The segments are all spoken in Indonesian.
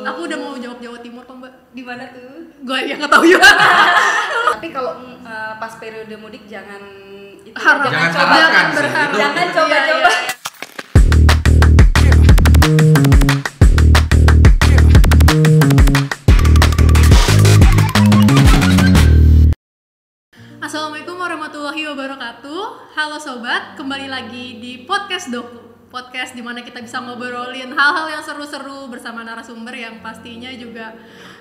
Aku udah mau jawab Jawa Timur kok Mbak. Di mana tuh? Gue yang nggak tahu juga. Tapi kalau pas periode mudik jangan itu, Harap. Jangan coba, harapkan sih, berharap. itu- jangan Iya, coba-coba. iya. Assalamualaikum warahmatullahi wabarakatuh. Halo sobat, kembali lagi di podcast Doku. Podcast dimana kita bisa ngobrolin hal-hal yang seru-seru bersama narasumber yang pastinya juga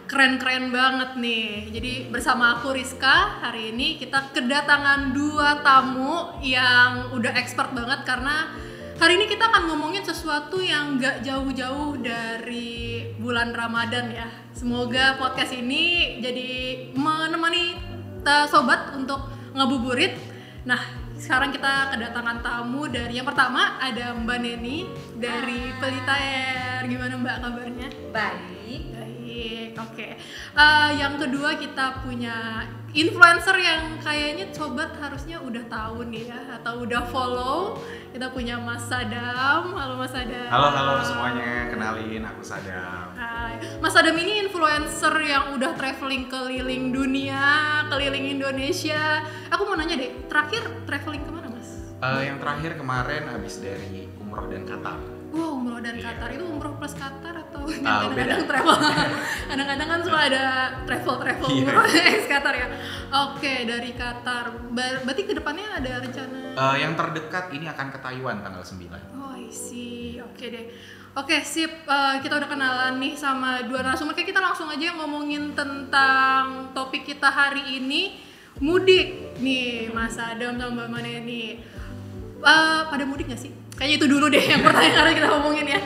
keren-keren banget nih. Jadi bersama aku Rizka, hari ini kita kedatangan dua tamu yang udah expert banget karena hari ini kita akan ngomongin sesuatu yang gak jauh-jauh dari bulan Ramadan ya. Semoga podcast ini jadi menemani sobat untuk ngabuburit. Nah, sekarang kita kedatangan tamu dari yang pertama ada Mbak Neni dari Pelita Air. Gimana Mbak kabarnya? Baik. Baik, oke. Yang kedua kita punya influencer yang kayaknya sobat harusnya udah tahu nih ya, atau udah follow. Kita punya Mas Sadam. Halo Mas Sadam. Halo semuanya, kenalin aku Sadam. Hai. Mas Sadam ini influencer yang udah traveling keliling dunia, keliling Indonesia. Aku mau nanya deh, terakhir traveling kemana Mas? Yang terakhir kemarin habis dari umroh dan Qatar. Wow, umroh dan Iya. Qatar itu umroh plus Qatar atau Beda. kadang-kadang travel? Kadang-kadang kan suka ada travel Iya. umroh ex Qatar ya. Oke, dari Qatar. Berarti kedepannya ada rencana? Yang terdekat ini akan ke Taiwan tanggal 9. Oh, I see. Oke deh. Oke, sip. Kita udah kenalan nih sama dua narasumber. Kayak kita langsung aja ngomongin tentang topik kita hari ini, mudik. Nih, Mas Adam sama Mbak Maneni. Pada mudik gak sih? Kayaknya itu dulu deh yang pertanyaan kita ngomongin ya.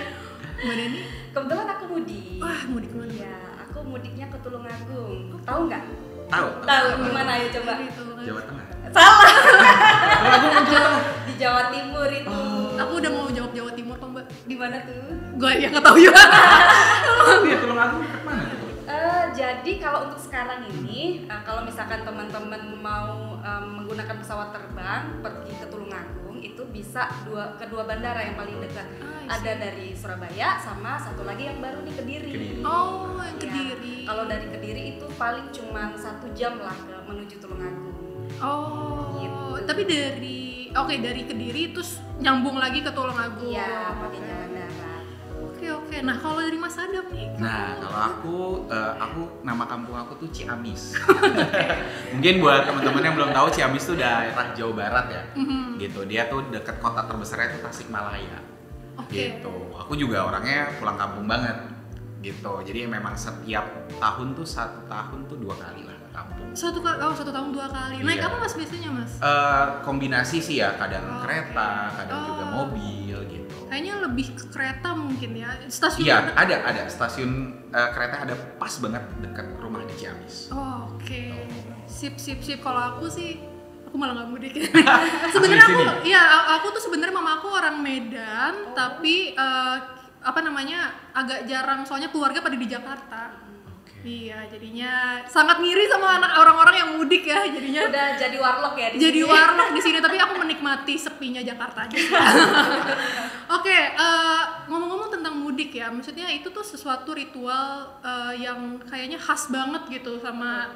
Mbak Neni? Kebetulan aku mudik. Wah, mudik kemana? Ya, aku mudiknya ke Tulungagung. Tahu nggak? Tahu? Tahu gimana ya coba? Jawa Tengah. Salah. Di Jawa Timur itu. Aku udah mau jawab Jawa Timur kok Mbak. Di mana tuh? Gue yang nggak tahu juga. Iya, Tulungagung ke mana tuh? Jadi kalau untuk sekarang ini, kalau misalkan teman-teman mau menggunakan pesawat terbang pergi ke Tulungagung, itu bisa kedua bandara yang paling dekat. Ada dari Surabaya sama satu lagi yang baru nih Kediri. Oh, yang Ya, Kediri. kalau dari Kediri itu paling cuma 1 jam lah menuju Tulungagung. Oh, Gitu. tapi dari Kediri terus nyambung lagi ke Tulungagung. Iya, pakai jalan darat. Oke. Nah, kalau dari Mas Adam nih. Nah, kalau aku nama kampung aku tuh Ciamis. Mungkin buat teman-teman yang belum tahu, Ciamis tuh daerah Jawa Barat ya. Gitu. Dia tuh dekat kota terbesarnya itu Tasikmalaya. Oke. Gitu. Aku juga orangnya pulang kampung banget. Gitu. Jadi memang setiap tahun tuh 1 tahun tuh 2 kali lah ke kampung. 1 tahun 2 kali. Naik Iya. apa Mas biasanya Mas? Kombinasi sih ya, kadang Oh, kereta, oke. kadang juga mobil gitu. Kayaknya lebih ke kereta mungkin ya. Stasiun. Iya, ada stasiun kereta ada pas banget dekat rumah di Ciamis. Oh, oke. Sip. Kalau aku sih aku malah nggak mudik. Sebenarnya Asli aku, sini? ya aku tuh sebenarnya mama aku orang Medan, tapi agak jarang soalnya keluarga pada di Jakarta. Oke. Iya, jadinya sangat ngiri sama anak orang-orang yang mudik ya, jadinya Udah jadi warlock ya di jadi sini? warlock di sini, tapi aku menikmati sepinya Jakarta aja. Oke, ngomong-ngomong tentang mudik ya, maksudnya itu tuh sesuatu ritual yang kayaknya khas banget gitu sama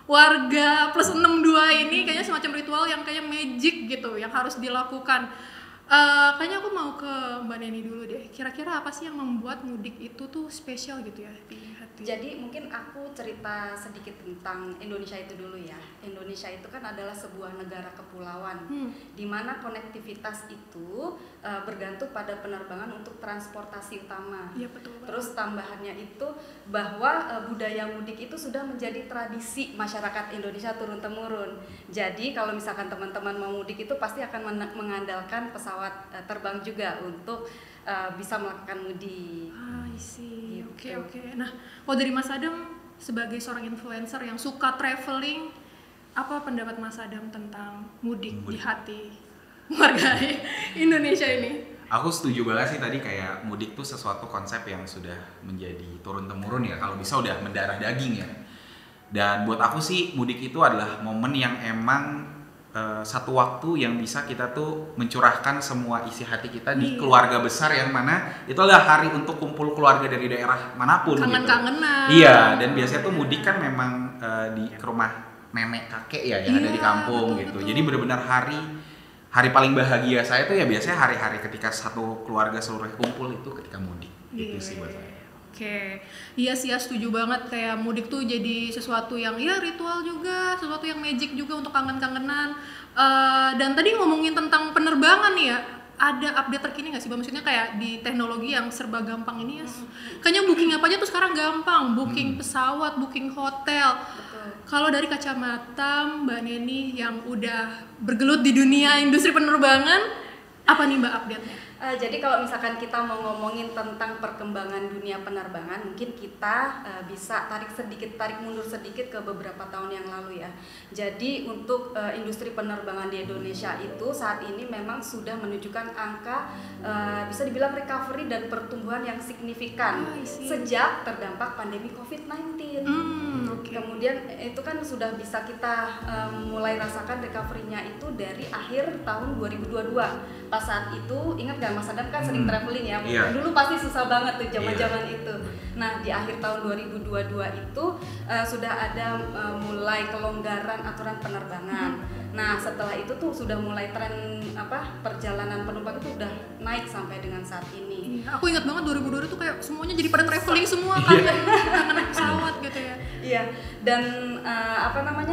warga plus 62 ini, kayaknya semacam ritual yang kayak magic gitu yang harus dilakukan. Kayaknya aku mau ke Mbak Neni dulu deh. Kira-kira apa sih yang membuat mudik itu tuh spesial gitu ya di hati? Jadi mungkin aku cerita sedikit tentang Indonesia itu dulu ya. Indonesia itu kan adalah sebuah negara kepulauan, di mana konektivitas itu bergantung pada penerbangan untuk transportasi utama. Iya betul. Terus tambahannya itu bahwa budaya mudik itu sudah menjadi tradisi masyarakat Indonesia turun-temurun. Jadi kalau misalkan teman-teman mau mudik itu pasti akan mengandalkan pesawat terbang juga untuk bisa melakukan mudik. I see. Gitu. Oke. Nah, kalau dari Mas Adam sebagai seorang influencer yang suka traveling, apa pendapat Mas Adam tentang mudik di hati warga Indonesia ini? Aku setuju banget sih tadi, kayak mudik tuh sesuatu konsep yang sudah menjadi turun-temurun ya, kalau bisa udah mendarah daging ya. Dan buat aku sih mudik itu adalah momen yang emang satu waktu yang bisa kita tuh mencurahkan semua isi hati kita di keluarga besar yang mana itu adalah hari untuk kumpul keluarga dari daerah manapun. Kangen-kangenan. Gitu. Iya, dan biasanya tuh mudik kan memang ke rumah nenek kakek ya yang ada di kampung gitu. Jadi benar-benar hari paling bahagia saya tuh ya biasanya hari-hari ketika satu keluarga seluruh kumpul itu ketika mudik. Gitu sih buat saya. Oke, iya sih ya, setuju banget. Kayak mudik tuh jadi sesuatu yang ya ritual juga, sesuatu yang magic juga untuk kangen-kangenan. Dan tadi ngomongin tentang penerbangan nih ya, ada update terkini nggak sih, maksudnya kayak di teknologi yang serba gampang ini ya, kayaknya booking apa aja tuh sekarang gampang, booking pesawat, booking hotel. Kalau dari kacamata Mbak Neni yang udah bergelut di dunia industri penerbangan, apa nih Mbak update-nya? Jadi kalau misalkan kita mau ngomongin tentang perkembangan dunia penerbangan, mungkin kita bisa tarik mundur sedikit ke beberapa tahun yang lalu ya. Jadi untuk industri penerbangan di Indonesia itu saat ini memang sudah menunjukkan angka bisa dibilang recovery dan pertumbuhan yang signifikan sejak terdampak pandemi COVID-19. Kemudian itu kan sudah bisa kita mulai rasakan recovery-nya itu dari akhir tahun 2022. Pas saat itu, ingat gak Mas Adam kan sering traveling ya, dulu pasti susah banget tuh zaman-zaman itu. Nah di akhir tahun 2022 itu sudah ada mulai kelonggaran aturan penerbangan. Nah setelah itu tuh sudah mulai tren perjalanan penumpang itu udah naik sampai dengan saat ini. Aku ingat banget 2022 tuh kayak semuanya jadi pada traveling semua kangen naik pesawat gitu ya. Iya, dan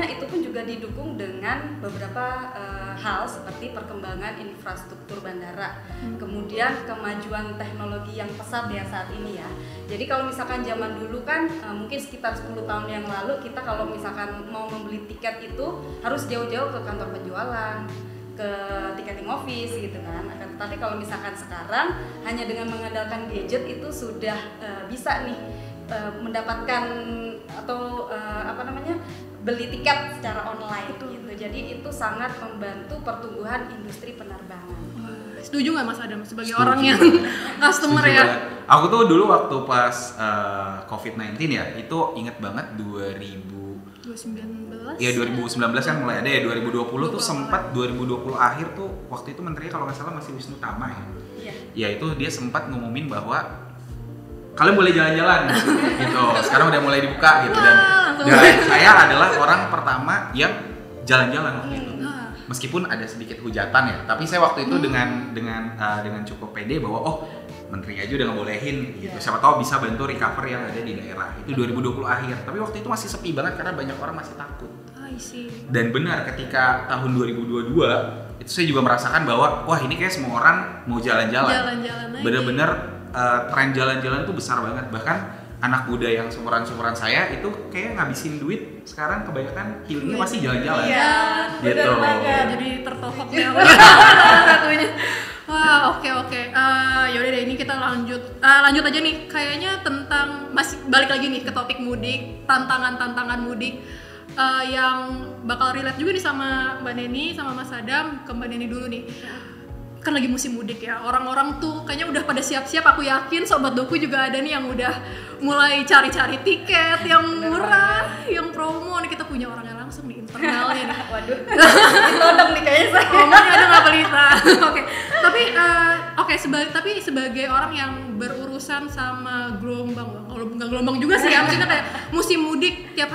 itu pun juga didukung dengan beberapa hal seperti perkembangan infrastruktur bandara, kemudian kemajuan teknologi yang pesat ya saat ini ya. Jadi kalau misalkan zaman dulu kan mungkin sekitar 10 tahun yang lalu kita kalau misalkan mau membeli tiket itu harus jauh-jauh ke kantor penjualan, ke ticketing office gitu kan. Tapi kalau misalkan sekarang hanya dengan mengandalkan gadget itu sudah bisa nih mendapatkan atau beli tiket secara online gitu. Jadi itu sangat membantu pertumbuhan industri penerbangan. Setuju nggak Mas Adam sebagai orang yang customer ya? Aku tuh dulu waktu pas COVID-19 ya, itu inget banget 2019 kan mulai ada ya, 2020 tuh sempat 2020 akhir tuh waktu itu menterinya kalau nggak salah masih Wisnu Tama ya. Ya itu dia sempat ngumumin bahwa kalian boleh jalan-jalan gitu. Sekarang udah mulai dibuka gitu dan saya adalah orang pertama yang jalan-jalan waktu itu. Meskipun ada sedikit hujatan ya, tapi saya waktu itu dengan cukup pede bahwa menteri aja udah ngebolehin gitu. Siapa tahu bisa bantu recover yang ada di daerah. Itu 2020 akhir. Tapi waktu itu masih sepi banget karena banyak orang masih takut. Dan benar ketika tahun 2022 itu saya juga merasakan bahwa wah ini kayak semua orang mau jalan-jalan. Bener-bener tren jalan-jalan tuh besar banget. Bahkan anak muda yang seumuran saya itu kayak ngabisin duit sekarang kebanyakan healingnya pasti jalan-jalan. Iya, gitu. Jadi tertohok ya satunya. Wah, oke. Yaudah deh, ini kita lanjut aja nih. Kayaknya tentang masih balik lagi nih ke topik mudik, tantangan mudik yang bakal relate juga nih sama Mbak Neni sama Mas Adam. Ke Mbak Neni dulu nih. Kan lagi musim mudik ya, orang-orang tuh kayaknya udah pada siap-siap. Aku yakin Sobat Doku juga ada nih yang udah mulai cari-cari tiket yang murah, yang promo. Nih kita punya orangnya langsung di internalnya nih. Waduh, ditodong nih kayaknya saya. Ngomongnya ada nggak Pelita? Tapi sebagai orang yang berurusan sama gelombang, kalau nggak gelombang juga sih ya, maksudnya kayak musim mudik tiap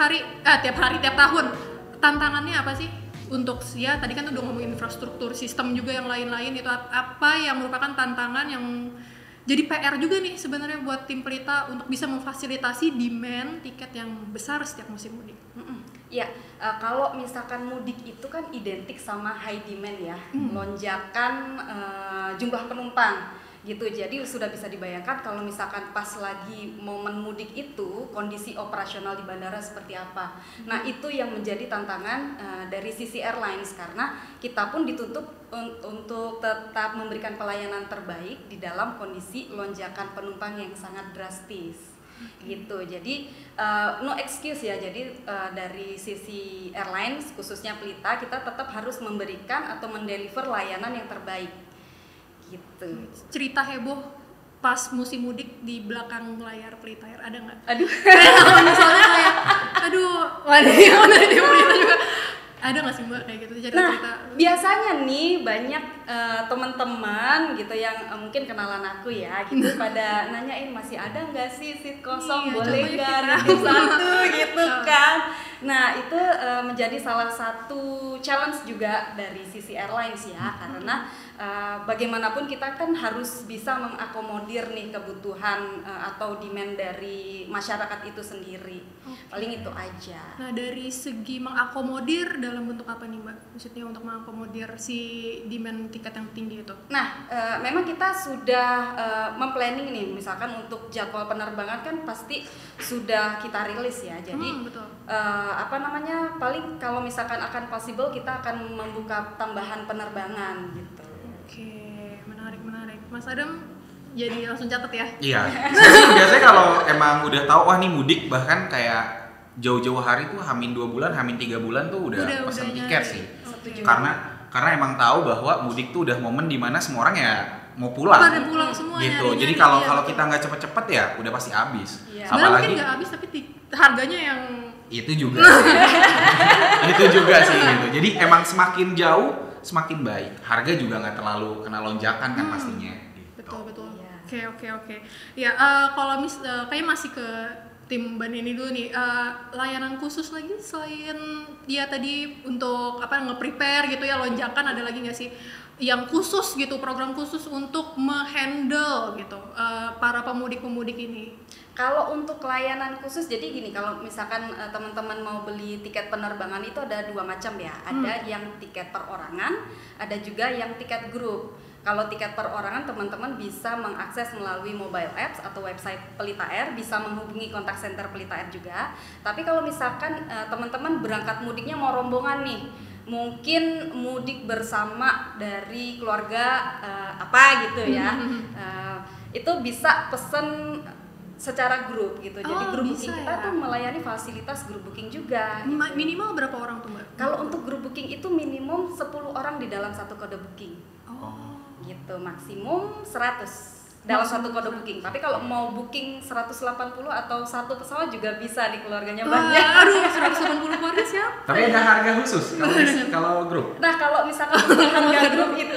tahun, tantangannya apa sih? Untuk ya tadi kan udah ngomongin infrastruktur, sistem juga yang lain-lain, itu apa yang merupakan tantangan yang jadi PR juga nih sebenarnya buat tim Pelita untuk bisa memfasilitasi demand tiket yang besar setiap musim mudik. Ya, kalau misalkan mudik itu kan identik sama high demand ya, lonjakan jumlah penumpang gitu. Jadi sudah bisa dibayangkan kalau misalkan pas lagi momen mudik itu kondisi operasional di bandara seperti apa. Nah itu yang menjadi tantangan dari sisi airlines, karena kita pun dituntut untuk tetap memberikan pelayanan terbaik di dalam kondisi lonjakan penumpang yang sangat drastis gitu. Jadi no excuse ya. Jadi dari sisi airlines khususnya Pelita, kita tetap harus memberikan atau mendeliver layanan yang terbaik gitu. Cerita heboh pas musim mudik di belakang layar Pelita Air ada nggak? Aduh. Misalnya kayak, waduh, di Pelita juga Ada nggak sih Mbak kayak gitu Nah, cerita-cerita? biasanya nih banyak teman-teman gitu yang mungkin kenalan aku ya gitu pada nanyain masih ada nggak sih seat kosong, Iya, boleh contohnya nggak kita. nitip satu gitu kan. Nah itu menjadi salah satu challenge juga dari sisi airlines ya, karena bagaimanapun kita kan harus bisa mengakomodir nih kebutuhan atau demand dari masyarakat itu sendiri. Paling itu aja. Nah dari segi mengakomodir dalam bentuk apa nih Mbak? Maksudnya untuk mengakomodir si demand tiket yang tinggi itu? Nah, memang kita sudah memplanning nih, misalkan untuk jadwal penerbangan kan pasti sudah kita rilis ya. Jadi betul. paling kalau misalkan akan possible kita akan membuka tambahan penerbangan gitu. Oke, menarik. Mas Adam jadi langsung catat ya? Iya. Biasanya kalau emang udah tahu wah nih mudik, bahkan kayak jauh-jauh hari tuh Hamin 2 bulan, Hamin 3 bulan tuh udah pesan tiket sih. Setuju. Karena emang tahu bahwa mudik tuh udah momen dimana semua orang ya mau pulang. Pada pulang semua Gitu. nyari-nyari, Jadi kalau iya. kita nggak cepet-cepet ya udah pasti habis. Iya. Sebenarnya Apalagi mungkin nggak habis tapi harganya yang itu juga. Itu juga sih gitu. Jadi emang semakin jauh semakin baik. Harga juga nggak terlalu kena lonjakan kan pastinya. Gitu. betul. Iya. Oke. Ya kalau kayak masih ke tim Mbak Nini dulu nih, layanan khusus lagi selain dia tadi untuk nge-prepare gitu ya lonjakan, ada lagi nggak sih yang khusus gitu, program khusus untuk menghandle gitu para pemudik ini? Kalau untuk layanan khusus, jadi gini, kalau misalkan teman-teman mau beli tiket penerbangan itu ada dua macam ya. Ada yang tiket perorangan, ada juga yang tiket grup. Kalau tiket perorangan teman-teman bisa mengakses melalui mobile apps atau website Pelita Air, bisa menghubungi kontak center Pelita Air juga. Tapi kalau misalkan teman-teman berangkat mudiknya mau rombongan nih, mungkin mudik bersama dari keluarga apa gitu ya, itu bisa pesen secara grup gitu. Jadi grup bisa booking kita ya? tuh melayani fasilitas grup booking juga. Minimal berapa orang tuh Mbak? Kalau untuk grup booking itu minimum 10 orang di dalam satu kode booking. Gitu, maksimum 100 dalam satu kode booking. Tapi kalau mau booking 180 atau satu pesawat juga bisa di keluarganya banyak. Aduh, 180 keluarga siapa? Tapi ada harga khusus kalau grup. Nah, kalau misalkan untuk harga grup itu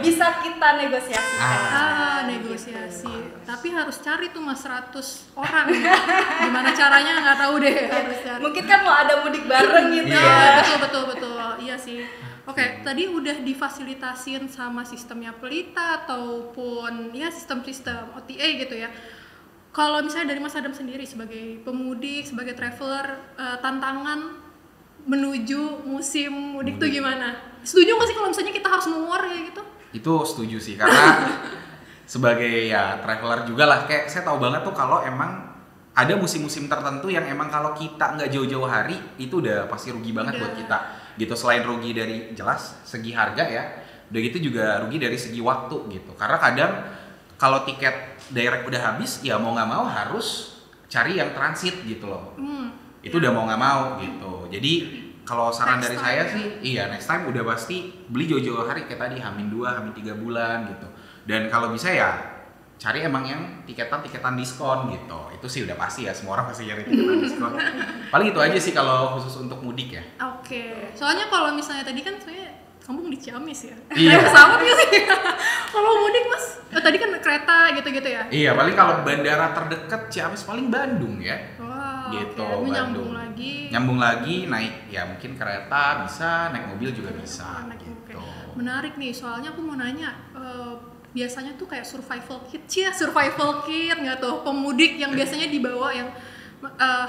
bisa kita negosiasikan. Negosiasi. Tapi harus cari tuh Mas 100 orang. Gimana caranya nggak tahu deh. Harus cari. Mungkin kan mau ada mudik bareng gitu. Iya, betul. Iya sih. Oke, tadi udah difasilitasin sama sistemnya Pelita ataupun ya sistem-sistem OTA gitu ya. Kalau misalnya dari Mas Adam sendiri sebagai pemudik, sebagai traveler, tantangan menuju musim mudik tuh gimana? Setuju nggak sih kalau misalnya kita harus menguar kayak gitu? Itu setuju sih, karena sebagai ya traveler juga lah, kayak saya tahu banget tuh kalau emang ada musim-musim tertentu yang emang kalau kita nggak jauh-jauh hari itu udah pasti rugi banget buat kita gitu. Selain rugi dari jelas segi harga ya, udah gitu juga rugi dari segi waktu gitu, karena kadang kalau tiket direct udah habis ya mau nggak mau harus cari yang transit gitu loh. Itu udah mau nggak mau gitu. Jadi kalau saran Next dari time saya ya. sih iya next time udah pasti beli jauh-jauh hari kayak tadi Hamin 2, Hamin 3 bulan gitu. Dan kalau bisa ya cari emang yang tiketan diskon gitu. Itu sih udah pasti ya, semua orang pasti cari tiketan diskon. Paling itu aja sih kalau khusus untuk mudik ya. Oke. Soalnya kalau misalnya tadi kan sebenarnya kampung di Ciamis ya. Iya. Pesawat nggak sih? Kalau mudik Mas, tadi kan kereta gitu-gitu ya. Iya, paling kalau bandara terdekat Ciamis paling Bandung ya. Wah, Gitu, oke. Bandung. Nyambung lagi naik ya mungkin kereta bisa, naik mobil juga bisa. Gitu. Menarik nih, soalnya aku mau nanya, biasanya tuh kayak survival kit nggak tuh pemudik yang biasanya dibawa yang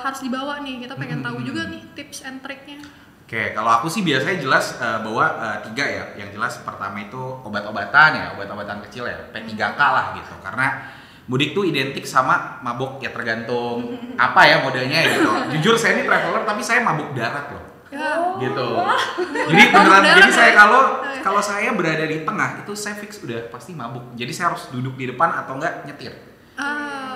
harus dibawa nih. Kita pengen tahu juga nih tips and triknya. Oke, kalau aku sih biasanya jelas bawa 3 ya. Yang jelas pertama itu obat-obatan ya, obat-obatan kecil ya, P3K lah gitu. Karena mudik tuh identik sama mabuk ya, tergantung apa ya modenya ya gitu. Jujur saya ini traveler tapi saya mabuk darat loh. Gitu. Jadi beneran, jadi saya kalau saya berada di tengah itu saya fix udah pasti mabuk. Jadi saya harus duduk di depan atau enggak nyetir.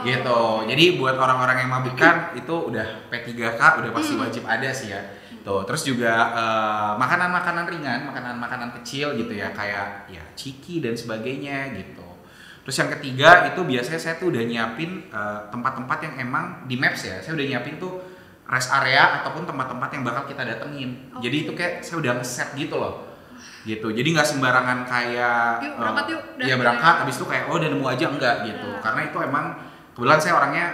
Gitu. Jadi buat orang-orang yang mabukan itu udah P3K udah pasti wajib ada sih ya. Tuh, terus juga makanan-makanan ringan, makanan-makanan kecil gitu ya, kayak ya ciki dan sebagainya gitu. Terus yang ketiga itu biasanya saya tuh udah nyiapin tempat-tempat yang emang di Maps ya. Saya udah nyiapin tuh rest area ataupun tempat-tempat yang bakal kita datengin. Oke. Jadi itu kayak saya udah nge-set gitu loh. Gitu. Jadi nggak sembarangan kayak Yuk, berangkat yuk. ya berangkat habis itu kayak udah nemu aja enggak gitu. Karena itu emang kebetulan saya orangnya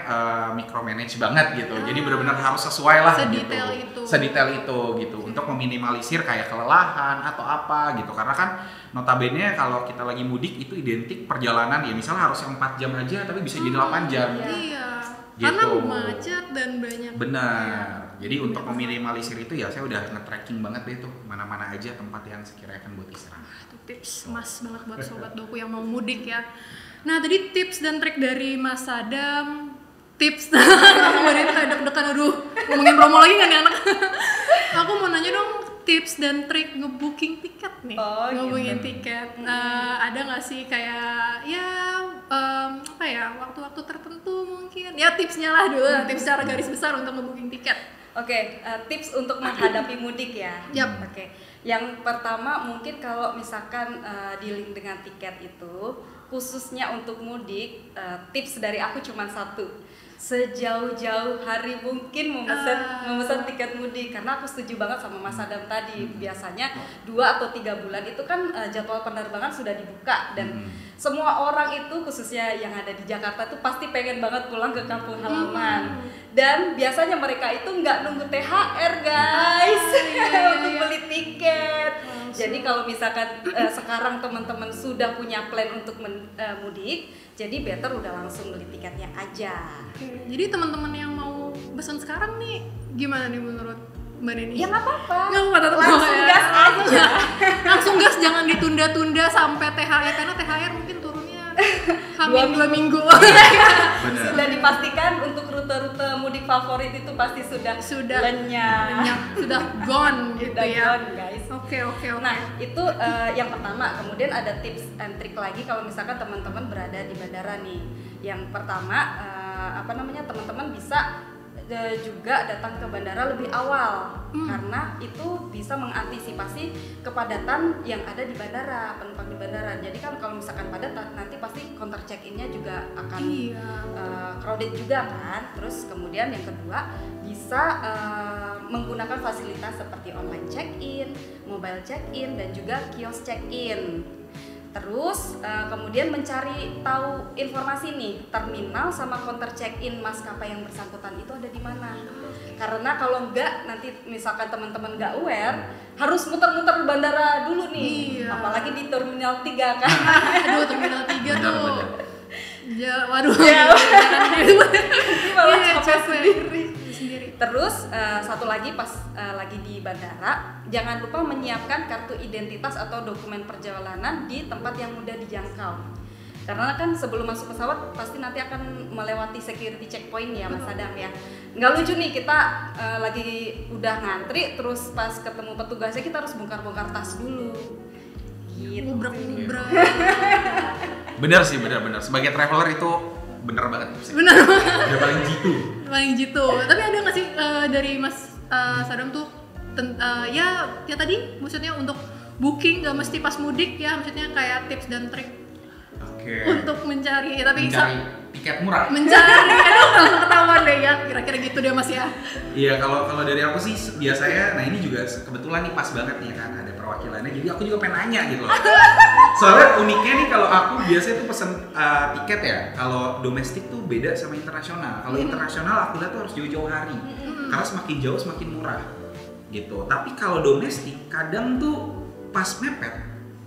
micromanage banget gitu. Jadi benar-benar harus sesuai lah Sedetail gitu. itu. Sedetail itu gitu untuk meminimalisir kayak kelelahan atau apa gitu. Karena kan notabene kalau kita lagi mudik itu identik perjalanan ya misalnya harus yang 4 jam aja tapi bisa jadi 8 jam. Iya. Gitu. Karena macet dan banyak. Benar. Jadi untuk meminimalisir itu ya saya udah nge-tracking banget deh tuh mana-mana aja tempat yang sekiranya akan buat istirahat. Itu tips emas banget buat sobat doku yang mau mudik ya. Nah tadi tips dan trik dari Mas Sadam. Tips kemarin kayak deg-degan, aduh ngomongin promo lagi nggak nih anak. Aku mau nanya dong tips dan trik ngebooking tiket nih. Ngebooking tiket. Ada nggak sih kayak ya apa ya waktu-waktu tertentu mungkin? Ya tipsnya lah dulu, tips secara garis besar untuk ngebooking tiket. Oke, tips untuk menghadapi mudik ya. Yap. Oke. Yang pertama mungkin kalau misalkan dealing dengan tiket itu khususnya untuk mudik, tips dari aku cuma satu. Sejauh-jauh hari mungkin memesan tiket mudik, karena aku setuju banget sama Mas Adam tadi. Biasanya 2 atau 3 bulan itu kan jadwal penerbangan sudah dibuka dan semua orang itu khususnya yang ada di Jakarta tuh pasti pengen banget pulang ke kampung halaman. Dan biasanya mereka itu nggak nunggu THR guys untuk beli tiket. Jadi kalau misalkan sekarang teman-teman sudah punya plan untuk mudik, jadi better udah langsung beli tiketnya aja. Oke, jadi teman-teman yang mau pesan sekarang nih gimana nih menurut Mbak Neni? Ya nggak apa-apa. Nggak apa-apa, tetap Langsung mau ya. gas aja. Langsung gas, jangan ditunda-tunda sampai THR karena THR mungkin turunnya hamin 2 minggu. Benar. Sudah dipastikan untuk rute-rute mudik favorit itu pasti sudah lenyap, sudah gone gitu Sudah ya. gone, guys. Oke. Nah itu yang pertama. Kemudian ada tips and trik lagi kalau misalkan teman-teman berada di bandara nih. Yang pertama teman-teman bisa juga datang ke bandara lebih awal karena itu bisa mengantisipasi kepadatan yang ada di bandara, penumpang di bandara. Jadi kan kalau misalkan padat nanti pasti counter check-in-nya juga akan crowded juga kan. Terus kemudian yang kedua bisa menggunakan fasilitas seperti online check-in, mobile check-in dan juga kios check-in. Terus kemudian mencari tahu informasi nih terminal sama counter check-in maskapai yang bersangkutan itu ada di mana. Karena kalau enggak nanti misalkan teman-teman enggak aware harus muter-muter di bandara dulu nih. Iya. Apalagi di terminal 3 kan. Aduh, terminal 3 tuh. Benar. Ya, waduh. Ya. Ini malah Iya, capek sendiri. Terus satu lagi pas lagi di bandara, jangan lupa menyiapkan kartu identitas atau dokumen perjalanan di tempat yang mudah dijangkau. Karena kan sebelum masuk pesawat pasti nanti akan melewati security checkpoint ya Mas Adam ya. Nggak lucu nih kita lagi udah ngantri terus pas ketemu petugasnya kita harus bongkar-bongkar tas dulu. Gitu. Ngubrak-ngubrak. Benar sih, benar. Sebagai traveler itu bener banget. Benar. Udah paling jitu. Paling gitu. Tapi ada nggak sih dari Mas Sadam tuh ya tadi maksudnya untuk booking nggak mesti pas mudik ya, maksudnya kayak tips dan trik untuk mencari tiket murah. Aduh langsung ketahuan deh ya, kira-kira gitu deh Mas ya. Iya, kalau dari aku sih biasanya, nah ini juga kebetulan nih pas banget nih kan ada perwakilannya, jadi aku juga pengen nanya gitu loh. Soalnya uniknya nih kalau aku biasanya tuh pesen tiket ya, kalau domestik tuh beda sama internasional. Kalau internasional aku lihat tuh harus jauh-jauh hari, karena semakin jauh semakin murah gitu. Tapi kalau domestik kadang tuh pas mepet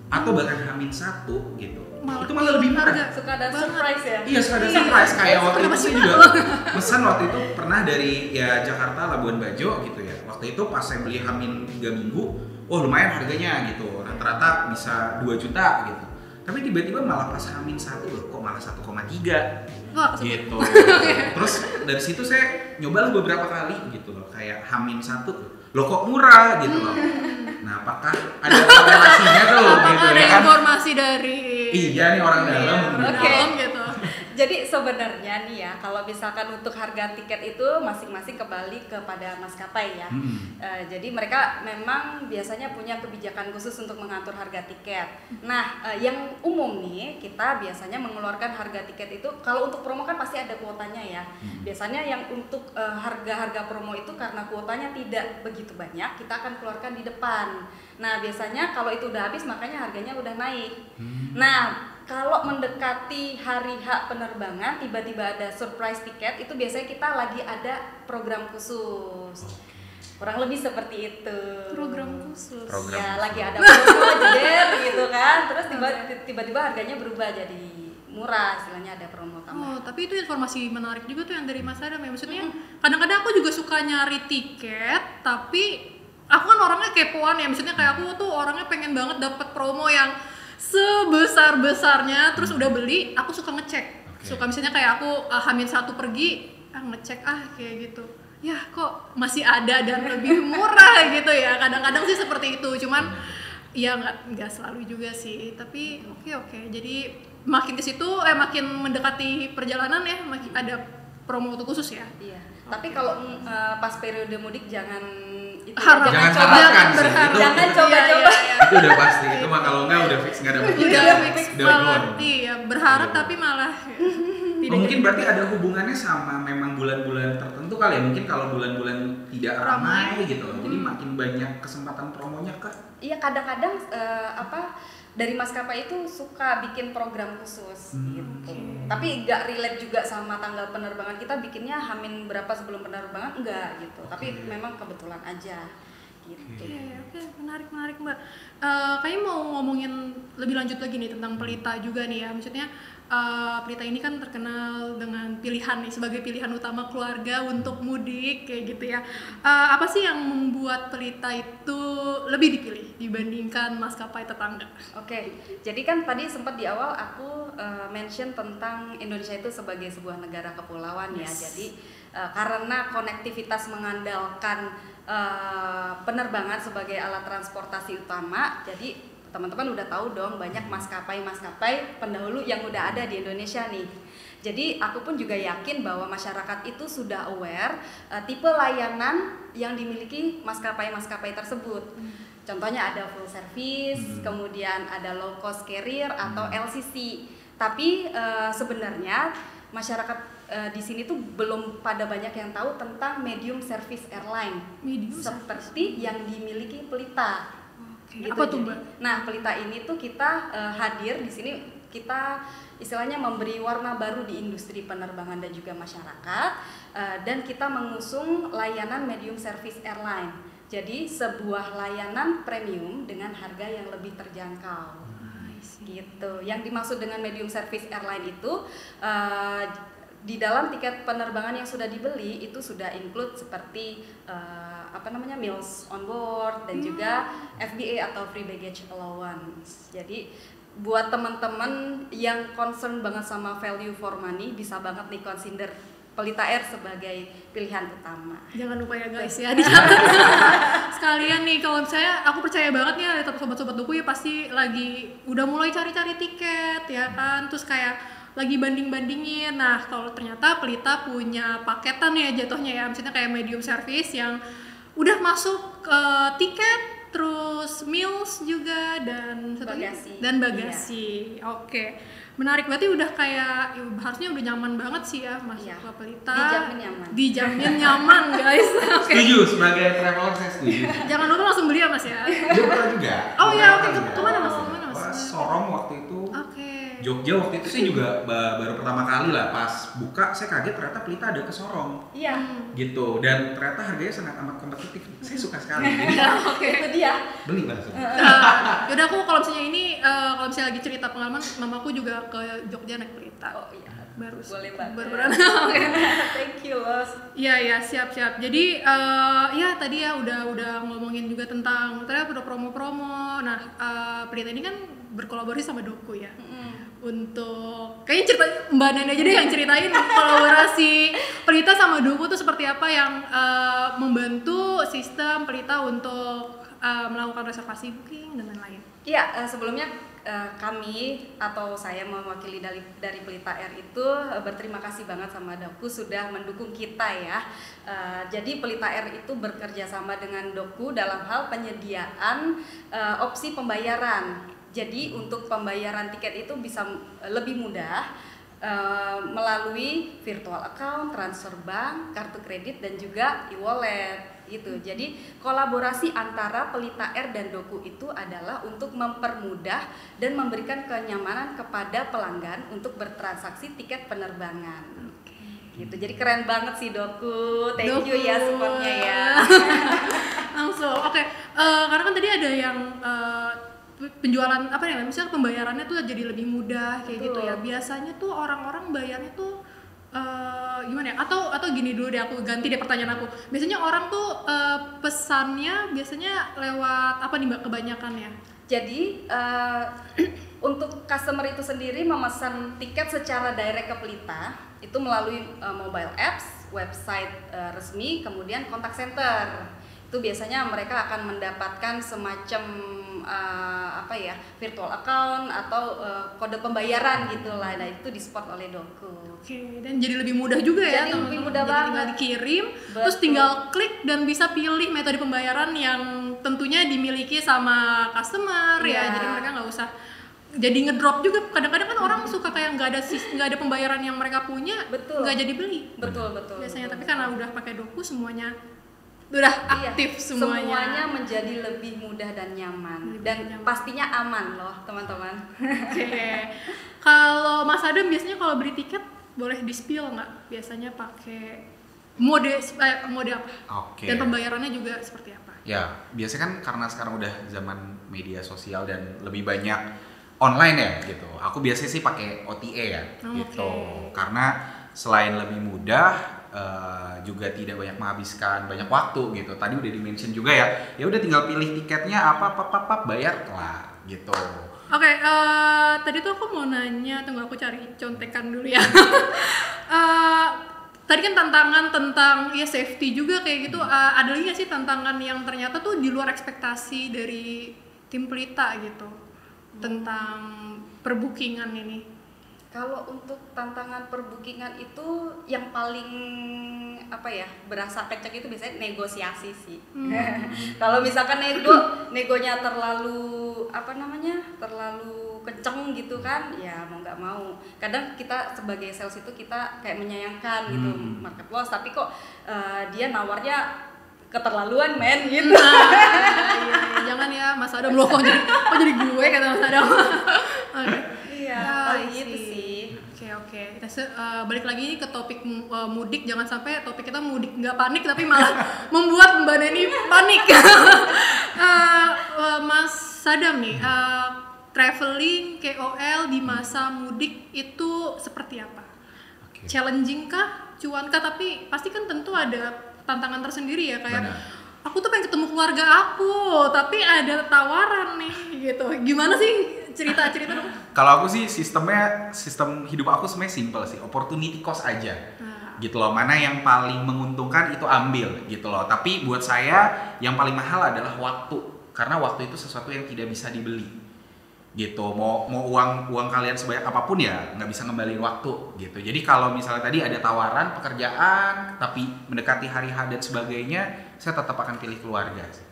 atau bahkan H-1 gitu. Itu malah lebih murah. Suka ada surprise ya? Iya, suka ada surprise. Kayak waktu itu saya juga pesan waktu itu pernah dari ya Jakarta Labuan Bajo gitu ya. Waktu itu pas saya beli H-3 minggu, oh lumayan harganya gitu. Rata-rata bisa 2 juta gitu. Tapi tiba-tiba malah pas H-1 loh, kok malah 1,3 gitu. Terus dari situ saya nyobalah beberapa kali gitu loh, kayak H-1 loh kok murah gitu loh. Nah, apakah ada korelasinya tuh gitu ada ya kan? Informasi dari Iya nih orang dalam. Oke. Gitu. Jadi sebenarnya nih ya, kalau misalkan untuk harga tiket itu masing-masing kembali kepada maskapai ya. Jadi mereka memang biasanya punya kebijakan khusus untuk mengatur harga tiket. Nah, yang umum nih kita biasanya mengeluarkan harga tiket itu kalau untuk promo kan pasti ada kuotanya ya. Biasanya yang untuk harga-harga promo itu karena kuotanya tidak begitu banyak, kita akan keluarkan di depan. Nah, biasanya kalau itu udah habis makanya harganya udah naik. Nah, kalau mendekati hari H penerbangan tiba-tiba ada surprise tiket, itu biasanya kita lagi ada program khusus. Kurang lebih seperti itu. Program khusus. Ya, lagi ada promo jeder gitu kan. Terus tiba-tiba harganya berubah jadi murah, istilahnya ada promo tambahan. Oh, tapi itu informasi menarik juga tuh yang dari Mas Adam ya. Maksudnya kadang-kadang aku juga suka nyari tiket, tapi aku kan orangnya kepoan ya. Maksudnya kayak aku tuh orangnya pengen banget dapat promo yang sebesar-besarnya, terus udah beli, aku suka ngecek. Suka misalnya kayak aku H-1 pergi, ngecek kayak gitu. Ya kok masih ada dan lebih murah gitu ya. Kadang-kadang sih seperti itu. Cuman ya nggak selalu juga sih. Tapi oke. Jadi makin ke situ makin mendekati perjalanan ya, makin ada promo khusus ya. Iya. Tapi kalau pas periode mudik jangan harap, jangan berharap, jangan coba-coba. Itu udah pasti, itu mah kalau nggak udah fix nggak dapet tiket. Udah fix Udah banget, gone. iya berharap tapi malah tidak Mungkin jadi. berarti ada hubungannya sama memang bulan-bulan tertentu kali ya. Mungkin kalau bulan-bulan tidak ramai gitu, jadi makin banyak kesempatan promonya kah? Iya, kadang-kadang dari maskapai itu suka bikin program khusus gitu. Tapi nggak relate juga sama tanggal penerbangan, kita bikinnya hamin berapa sebelum penerbangan enggak gitu. Tapi memang kebetulan aja gitu. Oke, menarik Mbak. Kayaknya mau ngomongin lebih lanjut lagi nih tentang Pelita juga nih ya. Maksudnya Pelita ini kan terkenal dengan pilihan nih sebagai pilihan utama keluarga untuk mudik kayak gitu ya. Apa sih yang membuat Pelita itu lebih dipilih dibandingkan maskapai tetangga? Oke, jadi kan tadi sempat di awal aku mention tentang Indonesia itu sebagai sebuah negara kepulauan ya. Jadi karena konektivitas mengandalkan penerbangan sebagai alat transportasi utama, jadi teman-teman udah tahu dong banyak maskapai pendahulu yang udah ada di Indonesia nih. Jadi aku pun juga yakin bahwa masyarakat itu sudah aware tipe layanan yang dimiliki maskapai tersebut. Contohnya ada full service, kemudian ada low cost carrier atau LCC. Tapi sebenarnya masyarakat di sini tuh belum pada banyak yang tahu tentang medium service airline seperti yang dimiliki Pelita. Gitu. Apa tuh Mbak? Nah, Pelita ini tuh kita hadir di sini, kita istilahnya memberi warna baru di industri penerbangan dan juga masyarakat, dan kita mengusung layanan medium service airline. Jadi sebuah layanan premium dengan harga yang lebih terjangkau. Gitu. Yang dimaksud dengan medium service airline itu di dalam tiket penerbangan yang sudah dibeli itu sudah include seperti meals on board dan juga FBA atau free baggage allowance. Jadi buat teman-teman yang concern banget sama value for money bisa banget nih consider Pelita Air sebagai pilihan utama. Jangan lupa ya guys ya dicatat sekalian nih. Kalau saya aku percaya banget nih ada sobat-sobat Doku ya pasti lagi udah mulai cari-cari tiket ya kan, terus kayak lagi banding-bandingin. Nah kalau ternyata Pelita punya paketan ya jatuhnya ya, misalnya kayak medium service yang udah masuk ke tiket, terus meals juga dan bagasi. Iya. Oke. Menarik, berarti udah kayak harusnya udah nyaman banget sih ya masuk ke Pelita. Dijamin nyaman guys. Okay. Setuju, sebagai traveler saya setuju. Jangan lupa langsung beli ya Mas ya. Dia pernah juga. Oh iya, oke. Kemana Mas? Sorong waktu itu. Oke. Jogja waktu itu saya juga baru pertama kali lah pas buka, saya kaget ternyata Pelita ada ke Sorong. Iya. Gitu, dan ternyata harganya sangat amat kompetitif. Saya suka sekali. Jadi itu dia. beli langsung. Yaudah aku kalau misalnya ini kalau misalnya lagi cerita pengalaman, mamaku juga ke Jogja naik Pelita. Oh iya. Boleh banget. Oke. Thank you Los. Iya siap. Jadi ya tadi ya udah ngomongin juga tentang ternyata udah promo-promo. Nah Pelita ini kan berkolaborasi sama Doku ya. Untuk kayaknya cerita Mbak Nani aja deh yang ceritain kolaborasi Pelita sama Doku tuh seperti apa yang membantu sistem Pelita untuk melakukan reservasi booking dan lain-lain? Iya, sebelumnya kami atau saya mewakili dari Pelita Air itu berterima kasih banget sama Doku sudah mendukung kita ya. Jadi Pelita Air itu bekerja sama dengan Doku dalam hal penyediaan opsi pembayaran. Jadi untuk pembayaran tiket itu bisa lebih mudah melalui virtual account, transfer bank, kartu kredit dan juga e-wallet gitu. Jadi kolaborasi antara Pelita Air dan Doku itu adalah untuk mempermudah dan memberikan kenyamanan kepada pelanggan untuk bertransaksi tiket penerbangan. Gitu. Jadi keren banget sih Doku. Thank you ya supportnya ya. Langsung. Oke. Karena kan tadi ada yang penjualan apa ya, misalnya pembayarannya tuh jadi lebih mudah kayak gitu ya. Biasanya tuh orang-orang bayarnya tuh gimana ya? Atau gini dulu deh, aku ganti deh pertanyaan aku. Biasanya orang tuh pesannya biasanya lewat apa nih Mbak kebanyakan ya? Jadi untuk customer itu sendiri memesan tiket secara direct ke Pelita itu melalui mobile apps, website resmi, kemudian kontak center. Itu biasanya mereka akan mendapatkan semacam virtual account atau kode pembayaran gitulah. Nah itu di-support oleh Doku. Oke, dan jadi lebih mudah juga ya. Jadi lebih mudah jadi banget. Tinggal dikirim, Betul. terus tinggal klik dan bisa pilih metode pembayaran yang tentunya dimiliki sama customer ya. Jadi mereka nggak usah jadi ngedrop juga. Kadang-kadang kan orang suka kayak nggak ada pembayaran yang mereka punya, nggak jadi beli. Betul. Biasanya, betul. tapi karena udah pakai Doku semuanya udah aktif semuanya. Semuanya menjadi lebih mudah dan nyaman pastinya aman loh teman-teman. Oke. Kalau Mas Adam biasanya kalau beli tiket boleh di-spill nggak? Biasanya pakai mode apa? Oke. Dan pembayarannya juga seperti apa? Ya, biasanya kan karena sekarang udah zaman media sosial dan lebih banyak online ya gitu. Aku biasanya sih pakai OTA ya gitu. Karena selain lebih mudah juga tidak banyak menghabiskan banyak waktu gitu. Tadi udah di-mention juga ya. Ya udah tinggal pilih tiketnya apa bayar kelar gitu. Oke, tadi tuh aku mau nanya, tunggu aku cari contekan dulu ya. Tadi kan tantangan tentang ya safety juga kayak gitu. Ada lagi nggak sih tantangan yang ternyata tuh di luar ekspektasi dari tim Pelita gitu tentang perbookingan ini? Kalau untuk tantangan perbookingan itu yang paling berasa kenceng itu biasanya negosiasi sih. Kalau misalkan negonya terlalu kenceng gitu kan, ya mau nggak mau. Kadang kita sebagai sales itu kita kayak menyayangkan gitu market loss, tapi kok dia nawarnya keterlaluan men gitu. Iya. Jangan ya Mas Adam loh, kok jadi gue kata Mas Adam. Iya, paling gitu sih. Oke. Kita balik lagi ke topik mudik. Jangan sampai topik kita mudik nggak panik tapi malah membuat Mbak Neni panik. Mas Sadam nih, traveling KOL di masa mudik itu seperti apa? Okay. Challenging kah? Cuan kah? Tapi pasti kan tentu ada tantangan tersendiri ya, kayak aku tuh pengen ketemu keluarga aku tapi ada tawaran nih gitu. Gimana sih cerita dong? Kalau aku sih sistem hidup aku sebenarnya simple sih, opportunity cost aja. Gitu loh, mana yang paling menguntungkan itu ambil gitu loh. Tapi buat saya yang paling mahal adalah waktu, karena waktu itu sesuatu yang tidak bisa dibeli. Gitu, mau uang kalian sebanyak apapun ya nggak bisa ngembaliin waktu gitu. Jadi kalau misalnya tadi ada tawaran pekerjaan tapi mendekati hari H dan sebagainya, saya tetap akan pilih keluarga sih.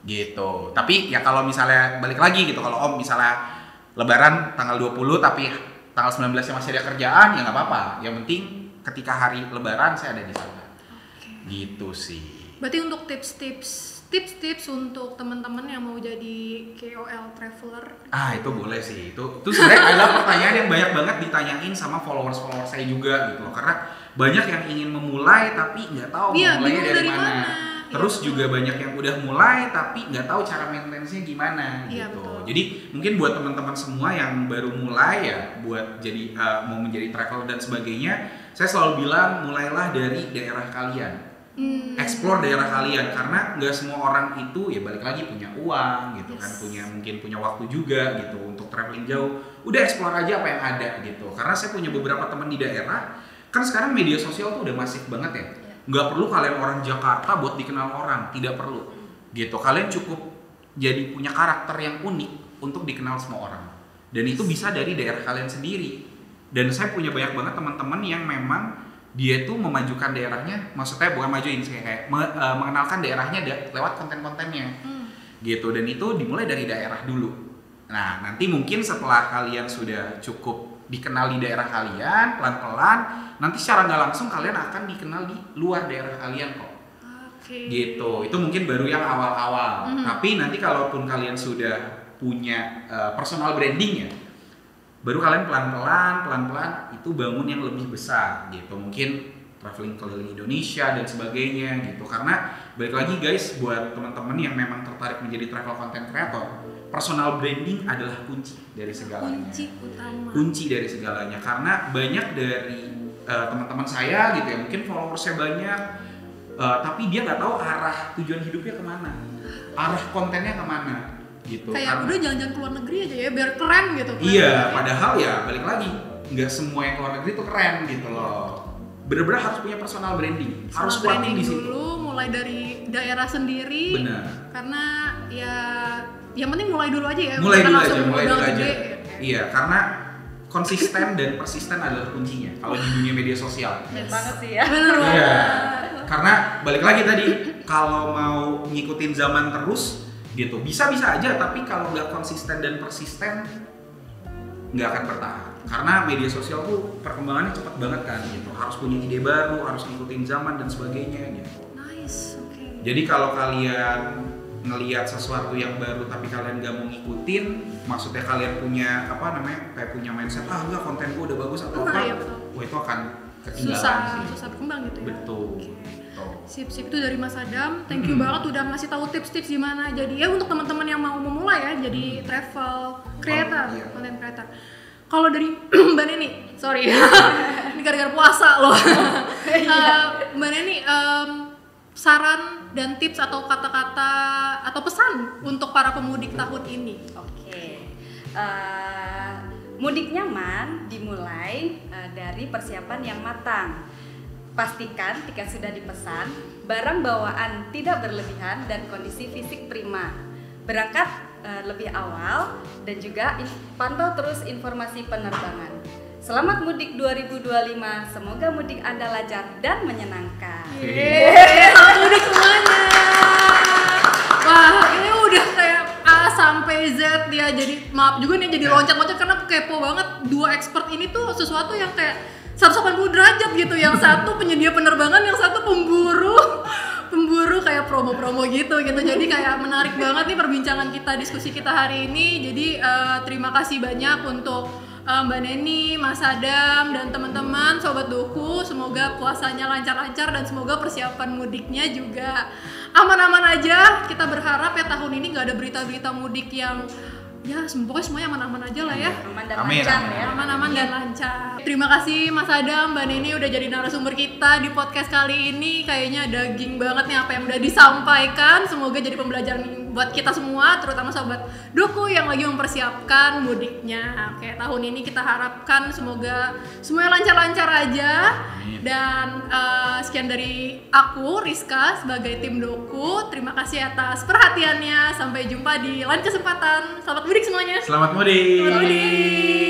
Gitu. Tapi ya kalau misalnya balik lagi gitu, kalau misalnya Lebaran tanggal 20 tapi tanggal 19-nya masih ada kerjaan, ya nggak apa-apa. Yang penting ketika hari Lebaran saya ada di sana. Gitu sih. Berarti untuk tips untuk teman-teman yang mau jadi KOL traveler. Itu boleh sih. Itu sebenarnya adalah pertanyaan yang banyak banget ditanyain sama followers saya juga gitu loh. Karena banyak yang ingin memulai tapi nggak tahu mulainya dari mana. Terus juga banyak yang udah mulai tapi nggak tahu cara maintenance-nya gimana gitu. Betul. Jadi mungkin buat teman-teman semua yang baru mulai ya, buat jadi mau menjadi traveler dan sebagainya, saya selalu bilang mulailah dari daerah kalian. Explore daerah kalian, karena nggak semua orang itu ya balik lagi punya uang gitu kan, mungkin punya waktu juga gitu untuk traveling jauh. Udah explore aja apa yang ada gitu. Karena saya punya beberapa teman di daerah, kan sekarang media sosial tuh udah masif banget ya. Nggak perlu kalian orang Jakarta buat dikenal orang, tidak perlu. gitu. Kalian cukup jadi punya karakter yang unik untuk dikenal semua orang, dan itu bisa dari daerah kalian sendiri. Dan saya punya banyak banget teman-teman yang memang dia itu memajukan daerahnya, maksudnya bukan majuin sih, kayak mengenalkan daerahnya lewat konten-kontennya gitu. Dan itu dimulai dari daerah dulu. Nah, nanti mungkin setelah kalian sudah cukup dikenal di daerah kalian, pelan-pelan nanti secara nggak langsung kalian akan dikenal di luar daerah kalian kok. Gitu. Itu mungkin baru yang awal-awal. Tapi nanti kalaupun kalian sudah punya personal branding ya, baru kalian pelan-pelan itu bangun yang lebih besar gitu. Mungkin traveling keliling Indonesia dan sebagainya gitu. Karena balik lagi guys, buat teman-teman yang memang tertarik menjadi travel content creator, personal branding adalah kunci dari segalanya. Kunci dari segalanya. Karena banyak dari teman-teman saya gitu ya, mungkin followersnya banyak, tapi dia nggak tahu arah tujuan hidupnya kemana, arah kontennya kemana. Gitu. Kayak udah jalan-jalan ke luar negeri aja ya biar keren gitu. Iya, padahal ya balik lagi nggak semua yang ke luar negeri tuh keren gitu loh. Bener-bener harus punya personal branding, harus kuatin di situ. Dulu mulai dari daerah sendiri. Benar. Karena ya yang penting mulai dulu aja ya. Mulai dulu aja. Iya, karena konsisten dan persisten adalah kuncinya kalau di dunia media sosial. Bener banget sih ya. Bener banget. Iya. Karena balik lagi tadi, kalau mau ngikutin zaman terus gitu, bisa-bisa aja, tapi kalau nggak konsisten dan persisten nggak akan bertahan. Karena media sosial tuh perkembangannya cepat banget kan gitu, harus punya ide baru, harus ngikutin zaman dan sebagainya gitu. Nice, oke. Jadi kalau kalian ngelihat sesuatu yang baru tapi kalian nggak mau ngikutin, maksudnya kalian punya kayak punya mindset enggak, konten gue udah bagus atau apa, iya, betul. Wah itu akan ketinggalan susah berkembang gitu ya. Betul. Sip itu dari Mas Adam. Thank you banget udah ngasih tahu tips-tips gimana. Jadi ya untuk teman-teman yang mau memulai ya jadi travel creator, content creator. Kalau dari Mbak Neni, sorry. Ini gara-gara puasa loh. Mbak Neni, saran dan tips atau kata-kata atau pesan untuk para pemudik tahun ini. Oke. Mudik nyaman dimulai dari persiapan yang matang. Pastikan tiket sudah dipesan, barang bawaan tidak berlebihan dan kondisi fisik prima. Berangkat lebih awal dan juga pantau terus informasi penerbangan. Selamat mudik 2025, semoga mudik Anda lancar dan menyenangkan. Selamat mudik semuanya. Wah, ini udah kayak A sampai Z ya. Jadi maaf juga nih jadi loncat-loncat karena kepo banget. Dua expert ini tuh sesuatu yang kayak 180 derajat gitu, yang satu penyedia penerbangan, yang satu pemburu kayak promo-promo gitu. Jadi kayak menarik banget nih perbincangan kita, diskusi kita hari ini. Jadi terima kasih banyak untuk Mbak Neni, Mas Adam, dan teman-teman Sobat Doku. Semoga puasanya lancar-lancar dan semoga persiapan mudiknya juga aman-aman aja. Kita berharap ya tahun ini nggak ada berita-berita mudik yang ya pokoknya semuanya aman-aman aja lah ya. Aman dan lancar ya. Aman-aman dan lancar. Terima kasih Mas Adam, Mbak Neni udah jadi narasumber kita di podcast kali ini. Kayaknya daging banget nih apa yang udah disampaikan. Semoga jadi pembelajaran buat kita semua, terutama Sobat Doku yang lagi mempersiapkan mudiknya. Oke, tahun ini kita harapkan semoga semuanya lancar-lancar aja. Dan sekian dari aku, Rizka, sebagai tim Doku. Terima kasih atas perhatiannya. Sampai jumpa di lain kesempatan. Selamat mudik semuanya. Selamat mudik. Selamat mudik.